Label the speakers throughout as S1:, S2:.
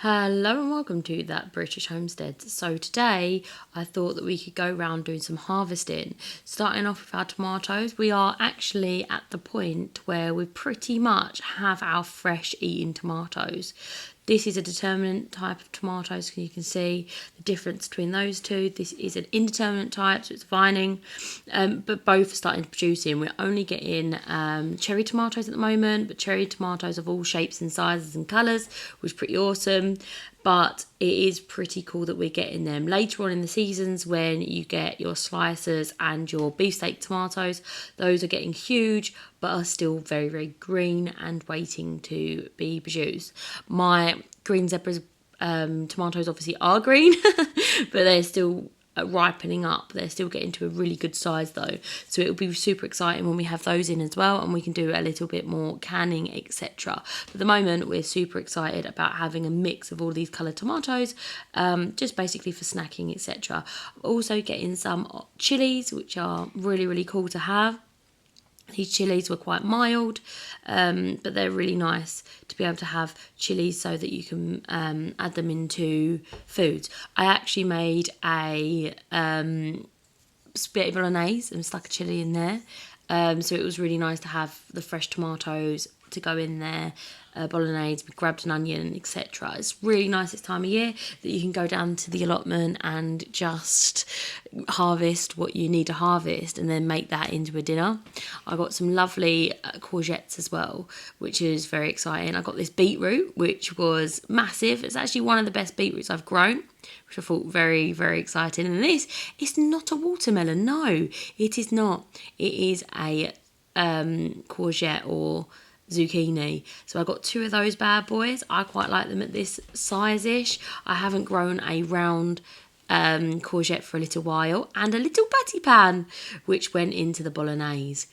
S1: Hello and welcome to That British Homestead. So today I thought that we could go around doing some harvesting. Starting off with our tomatoes, we are actually at the point where we pretty much have our fresh eating tomatoes. This is a determinate type of tomatoes, you can see the difference between those two. This is an indeterminate type, so it's vining, but both are starting to produce in. We're only getting cherry tomatoes at the moment, but cherry tomatoes of all shapes and sizes and colours, which is pretty awesome. But it is pretty cool that we're getting them later on in the seasons when you get your slicers and your beefsteak tomatoes. Those are getting huge but are still very, very green and waiting to be produced. My green zebras tomatoes obviously are green, but they're still ripening up. They're still getting to a really good size though, so it'll be super exciting when we have those in as well and we can do a little bit more canning, etc. At the moment we're super excited about having a mix of all these coloured tomatoes, just basically for snacking, etc. Also getting some chilies, which are really cool to have. These chilies were quite mild, but they're really nice to be able to have chilies so that you can add them into foods. I actually made a spaghetti bolognese and stuck a chili in there. So it was really nice to have the fresh tomatoes to go in there, bolognese, we grabbed an onion, etc. It's really nice this time of year that you can go down to the allotment and just harvest what you need to harvest and then make that into a dinner. I got some lovely courgettes as well, which is very exciting. I got this beetroot, which was massive. It's actually one of the best beetroots I've grown, which I thought very exciting. And this is not a watermelon, no, it is not. It is a courgette or zucchini. So I got two of those bad boys. I quite like them at this size-ish. I haven't grown a round courgette for a little while, and a little patty pan which went into the bolognese.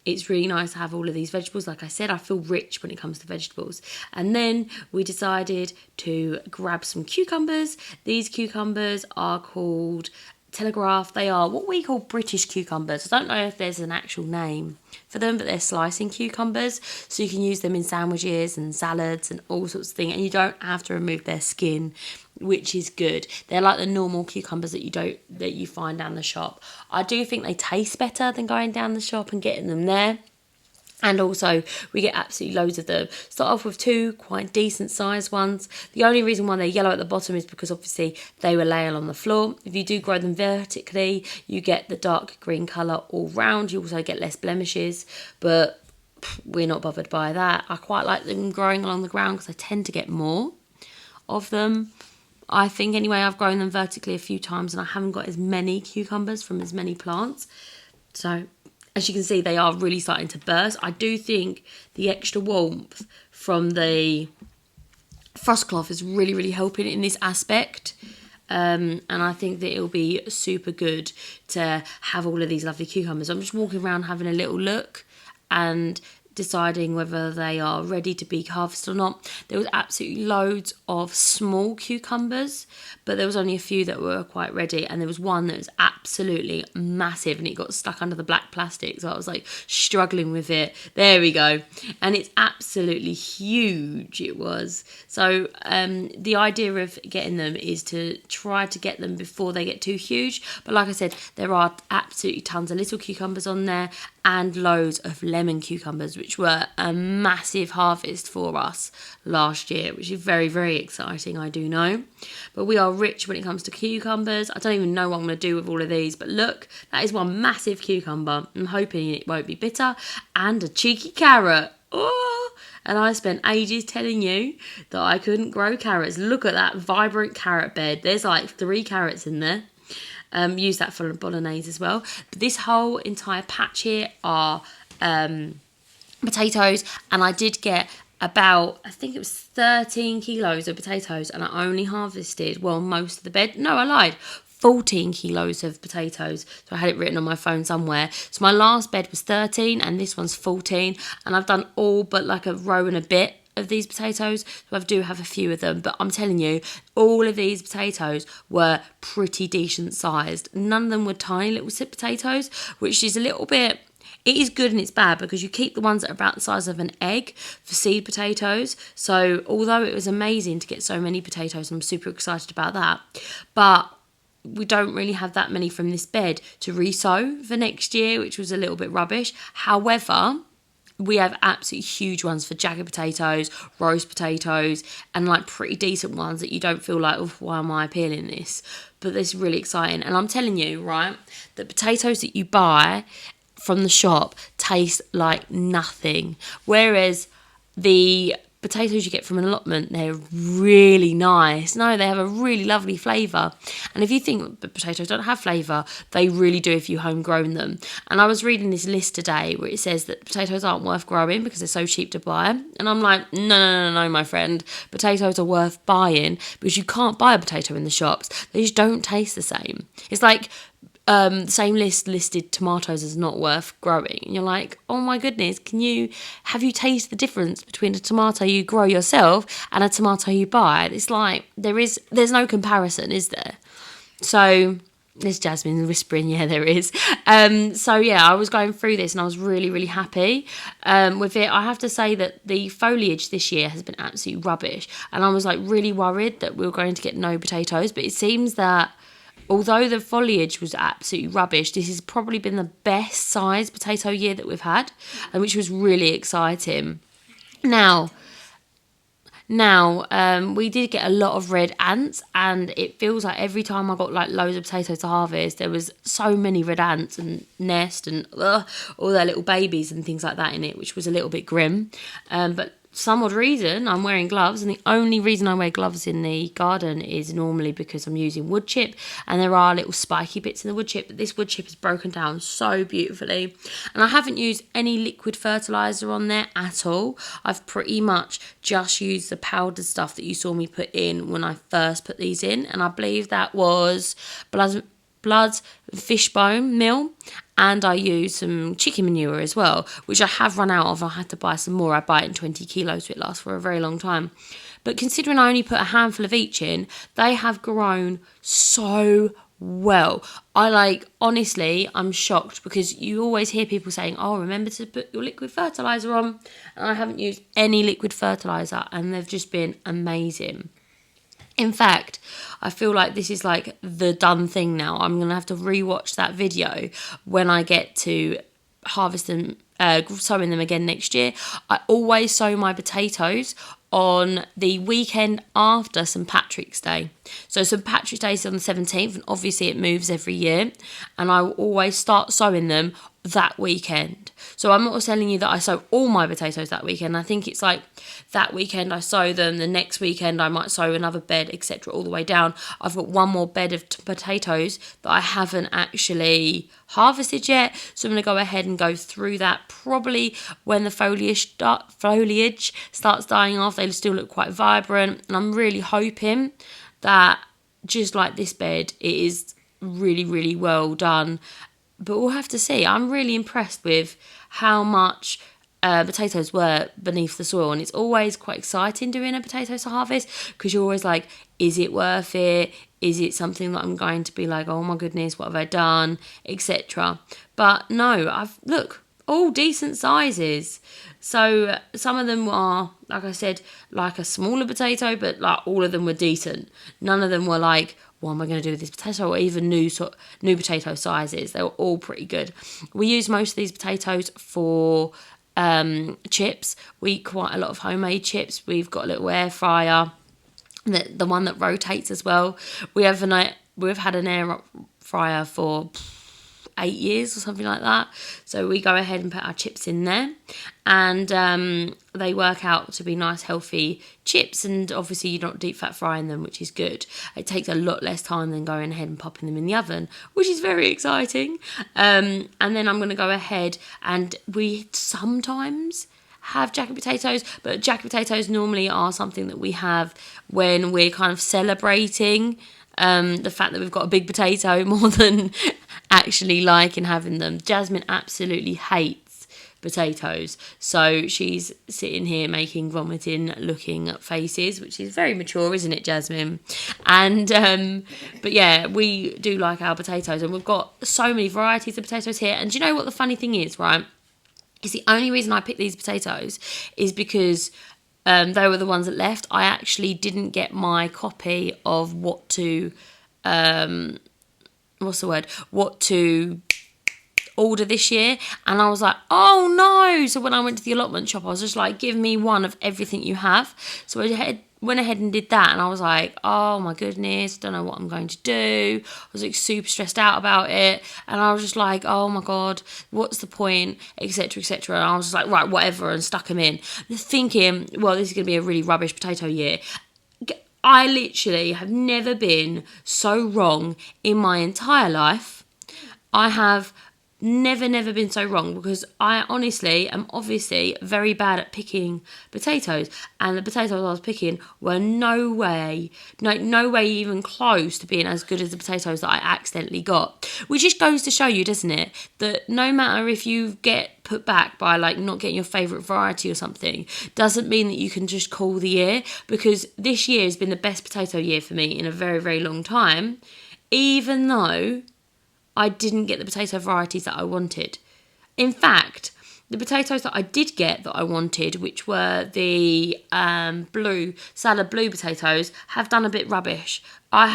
S1: It's really nice to have all of these vegetables. Like I said, I feel rich when it comes to vegetables. And then we decided to grab some cucumbers. These cucumbers are called Telegraph. They are what we call British cucumbers. I don't know if there's an actual name for them, but they're slicing cucumbers, so you can use them in sandwiches and salads and all sorts of things, and you don't have to remove their skin, which is good. They're like the normal cucumbers that you find down the shop. I do think they taste better than going down the shop and getting them there. And also, we get absolutely loads of them. Start off with two quite decent sized ones. The only reason why they're yellow at the bottom is because obviously they were laying on the floor. If you do grow them vertically, you get the dark green colour all round. You also get less blemishes, but we're not bothered by that. I quite like them growing along the ground because I tend to get more of them. I think anyway, I've grown them vertically a few times and I haven't got as many cucumbers from as many plants. So as you can see, they are really starting to burst. I do think the extra warmth from the frost cloth is really helping in this aspect. And I think that it'll be super good to have all of these lovely cucumbers. I'm just walking around having a little look and deciding whether they are ready to be harvested or not. There was absolutely loads of small cucumbers, but there was only a few that were quite ready, and there was one that was absolutely massive and it got stuck under the black plastic, so I was like struggling with it. There we go. And it's absolutely huge, it was. So the idea of getting them is to try to get them before they get too huge, but like I said, there are absolutely tons of little cucumbers on there and loads of lemon cucumbers, which were a massive harvest for us last year, which is very exciting, I do know. But we are rich when it comes to cucumbers. I don't even know what I'm going to do with all of these, but look, that is one massive cucumber. I'm hoping it won't be bitter. And a cheeky carrot. Oh! And I spent ages telling you that I couldn't grow carrots. Look at that vibrant carrot bed. There's like 3 carrots in there. Use that for bolognese as well. But this whole entire patch here are potatoes, and I did get about, I think it was 13 kilos of potatoes, and I only harvested, well, most of the bed. No, I lied. 14 kilos of potatoes. So I had it written on my phone somewhere. So my last bed was 13 and this one's 14, and I've done all but like a row and a bit of these potatoes, so I do have a few of them, but I'm telling you, all of these potatoes were pretty decent sized. None of them were tiny little potatoes, which is a little bit, it is good and it's bad because you keep the ones that are about the size of an egg for seed potatoes. So although it was amazing to get so many potatoes, I'm super excited about that, but we don't really have that many from this bed to resow for next year, which was a little bit rubbish. However, we have absolutely huge ones for jacket potatoes, roast potatoes, and like pretty decent ones that you don't feel like, oh, why am I peeling this? But this is really exciting. And I'm telling you, right, that potatoes that you buy from the shop taste like nothing. Whereas the potatoes you get from an allotment, they're really nice. No, they have a really lovely flavour. And if you think that potatoes don't have flavour, they really do if you homegrown them. And I was reading this list today where it says that potatoes aren't worth growing because they're so cheap to buy. And I'm like, no, my friend. Potatoes are worth buying because you can't buy a potato in the shops. They just don't taste the same. It's like the same list listed tomatoes as not worth growing. And you're like, oh my goodness, have you tasted the difference between a tomato you grow yourself and a tomato you buy? It's like, there's no comparison, is there? So there's Jasmine whispering, yeah, there is. So yeah, I was going through this and I was really, really happy with it. I have to say that the foliage this year has been absolutely rubbish. And I was like really worried that we were going to get no potatoes, but it seems that although the foliage was absolutely rubbish, this has probably been the best size potato year that we've had, and which was really exciting. Now, we did get a lot of red ants, and it feels like every time I got like loads of potatoes to harvest, there was so many red ants and nest and all their little babies and things like that in it, which was a little bit grim. But some odd reason I'm wearing gloves, and the only reason I wear gloves in the garden is normally because I'm using wood chip, and there are little spiky bits in the wood chip, but this wood chip is broken down so beautifully. And I haven't used any liquid fertilizer on there at all. I've pretty much just used the powdered stuff that you saw me put in when I first put these in, and I believe that was blood fishbone meal, and I use some chicken manure as well, which I have run out of. I had to buy some more. I buy it in 20 kilos, so it lasts for a very long time. But considering I only put a handful of each in, they have grown so well. Honestly, I'm shocked because you always hear people saying, oh, remember to put your liquid fertilizer on, and I haven't used any liquid fertilizer, and they've just been amazing. In fact, I feel like this is like the done thing now. I'm going to have to rewatch that video when I get to harvest them, sowing them again next year. I always sow my potatoes on the weekend after St. Patrick's Day. So St. Patrick's Day is on the 17th, and obviously it moves every year. And I will always start sowing them that weekend. So I'm not telling you that I sow all my potatoes that weekend. I think it's like that weekend I sow them, the next weekend I might sow another bed, etc., all the way down. I've got one more bed of potatoes that I haven't actually harvested yet, so I'm going to go ahead and go through that probably when the foliage starts dying off. They still look quite vibrant, and I'm really hoping that just like this bed, it is really, really well done. But we'll have to see. I'm really impressed with how much potatoes were beneath the soil, and it's always quite exciting doing a potato to harvest because you're always like, is it worth it? Is it something that I'm going to be like, oh my goodness, what have I done, etc. But no, look, all decent sizes. So some of them are, like I said, like a smaller potato, but like all of them were decent. None of them were like, what am I going to do with this potato, or even new potato sizes. They were all pretty good. We use most of these potatoes for chips. We eat quite a lot of homemade chips. We've got a little air fryer, the one that rotates as well. We've had an air fryer for 8 years or something like that. So we go ahead and put our chips in there, and they work out to be nice healthy chips, and obviously you're not deep fat frying them, which is good. It takes a lot less time than going ahead and popping them in the oven, which is very exciting. And then I'm going to go ahead, and we sometimes have jacket potatoes, but jacket potatoes normally are something that we have when we're kind of celebrating the fact that we've got a big potato more than actually liking having them. Jasmine absolutely hates potatoes, so she's sitting here making vomiting looking faces, which is very mature, isn't it, Jasmine? And but yeah, we do like our potatoes, and we've got so many varieties of potatoes here. And do you know what the funny thing is, right? It's the only reason I picked these potatoes is because they were the ones that left. I actually didn't get my copy of what to order this year, and I was like, oh no. So when I went to the allotment shop, I was just like, give me one of everything you have. So I went ahead and did that, and I was like, oh my goodness, don't know what I'm going to do. I was like super stressed out about it, and I was just like, oh my god, what's the point, etc, etc. And I was just like, right, whatever, and stuck them in, thinking, well, this is going to be a really rubbish potato year. I literally have never been so wrong in my entire life. I have never been so wrong, because I honestly am obviously very bad at picking potatoes, and the potatoes I was picking were no way even close to being as good as the potatoes that I accidentally got, which just goes to show you, doesn't it, that no matter if you get put back by like not getting your favourite variety or something, doesn't mean that you can just call the year, because this year has been the best potato year for me in a very long time, even though I didn't get the potato varieties that I wanted. In fact, the potatoes that I did get that I wanted, which were the salad blue potatoes, have done a bit rubbish. I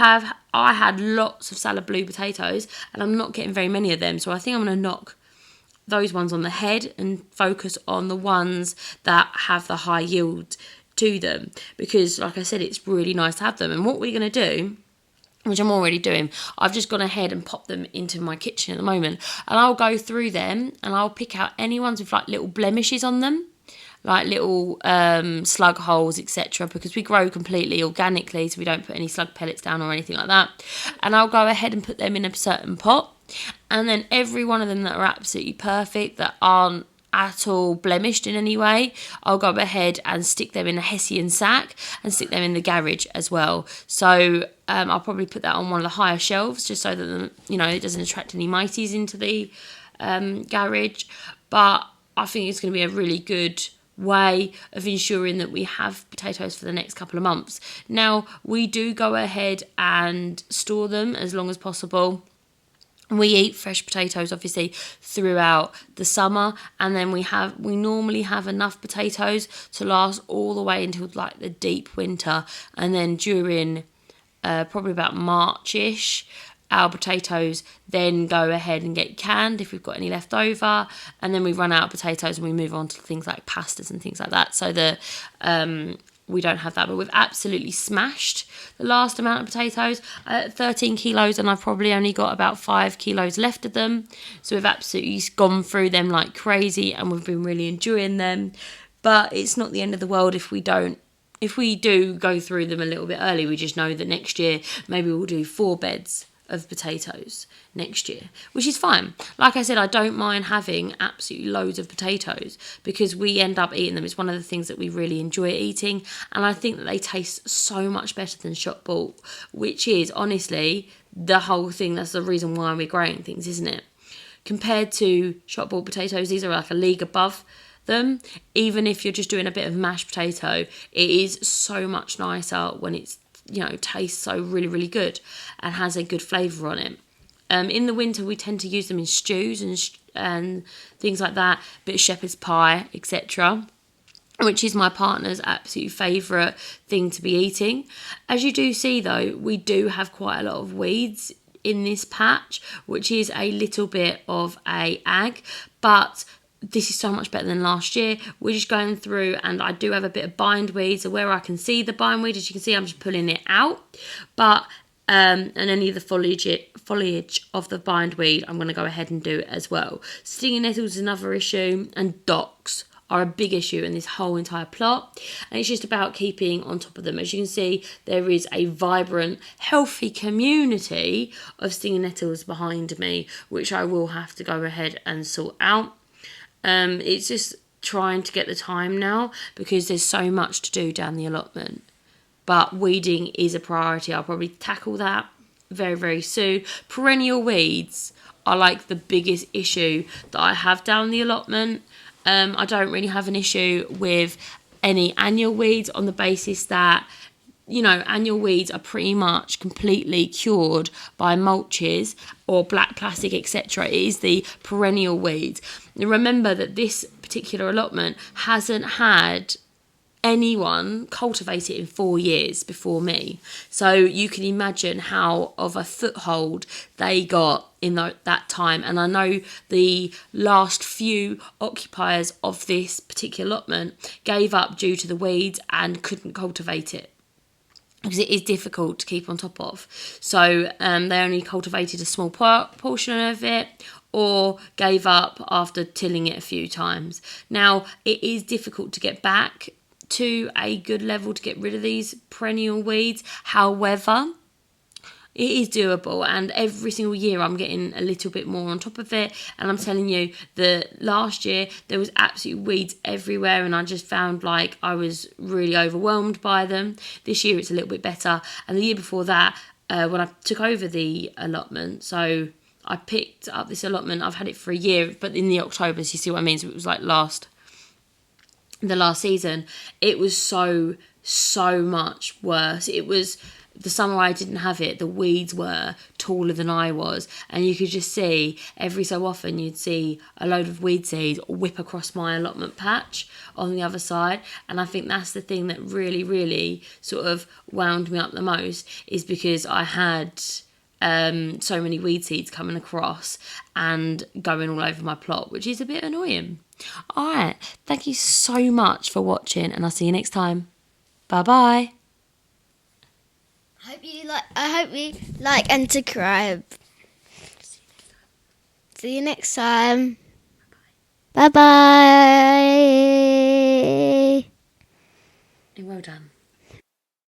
S1: had lots of salad blue potatoes, and I'm not getting very many of them. So I think I'm going to knock those ones on the head and focus on the ones that have the high yield to them, because like I said, it's really nice to have them. And what we're going to do, which I'm already doing, I've just gone ahead and popped them into my kitchen at the moment, and I'll go through them and I'll pick out any ones with like little blemishes on them, like little slug holes, etc., because we grow completely organically, so we don't put any slug pellets down or anything like that. And I'll go ahead and put them in a certain pot, and then every one of them that are absolutely perfect, that aren't at all blemished in any way, I'll go ahead and stick them in a Hessian sack and stick them in the garage as well. So I'll probably put that on one of the higher shelves, just so that it doesn't attract any mites into the garage. But I think it's going to be a really good way of ensuring that we have potatoes for the next couple of months. Now, we do go ahead and store them as long as possible. We eat fresh potatoes obviously throughout the summer, and then we normally have enough potatoes to last all the way until like the deep winter, and then during probably about March-ish, our potatoes then go ahead and get canned if we've got any left over, and then we run out of potatoes and we move on to things like pastas and things like that. So we don't have that, but we've absolutely smashed the last amount of potatoes at 13 kilos, and I've probably only got about 5 kilos left of them. So we've absolutely gone through them like crazy, and we've been really enjoying them. But it's not the end of the world if we do go through them a little bit early. We just know that next year maybe we'll do 4 beds of potatoes next year, which is fine. Like I said, I don't mind having absolutely loads of potatoes, because we end up eating them. It's one of the things that we really enjoy eating, and I think that they taste so much better than shop bought, which is honestly the whole thing. That's the reason why we're growing things, isn't it? Compared to shop bought potatoes, these are like a league above them. Even if you're just doing a bit of mashed potato, it is so much nicer when it's tastes so really good and has a good flavour on it. In the winter, we tend to use them in stews and things like that, bit of shepherd's pie, etc., which is my partner's absolute favourite thing to be eating. As you do see though, we do have quite a lot of weeds in this patch, which is a little bit of a ag, but this is so much better than last year. We're just going through, and I do have a bit of bindweed, so where I can see the bindweed, as you can see, I'm just pulling it out. But and any of the foliage of the bindweed, I'm going to go ahead and do it as well. Stinging nettles is another issue, and docks are a big issue in this whole entire plot, and it's just about keeping on top of them. As you can see, there is a vibrant, healthy community of stinging nettles behind me, which I will have to go ahead and sort out. It's just trying to get the time now, because there's so much to do down the allotment. But weeding is a priority. I'll probably tackle that very soon. Perennial weeds are like the biggest issue that I have down the allotment. I don't really have an issue with any annual weeds, on the basis that annual weeds are pretty much completely cured by mulches or black plastic, etc. It is the perennial weeds. Now remember that this particular allotment hasn't had anyone cultivate it in 4 years before me. So you can imagine how of a foothold they got in that time. And I know the last few occupiers of this particular allotment gave up due to the weeds and couldn't cultivate it, because it is difficult to keep on top of. So they only cultivated a small portion of it, or gave up after tilling it a few times. Now, it is difficult to get back to a good level to get rid of these perennial weeds. However, it is doable, and every single year I'm getting a little bit more on top of it. And I'm telling you, the last year there was absolute weeds everywhere, and I just found like I was really overwhelmed by them. This year it's a little bit better, and the year before that, when I took over the allotment, so I picked up this allotment. I've had it for a year, but in the Octobers, you see what I mean? So it was like the last season, it was so much worse. It was the summer I didn't have it, the weeds were taller than I was, and you could just see every so often you'd see a load of weed seeds whip across my allotment patch on the other side. And I think that's the thing that really sort of wound me up the most, is because I had so many weed seeds coming across and going all over my plot, which is a bit annoying. Alright, thank you so much for watching, and I'll see you next time. Bye bye.
S2: I hope you like and subscribe. See you next time. Bye bye.
S1: Well done.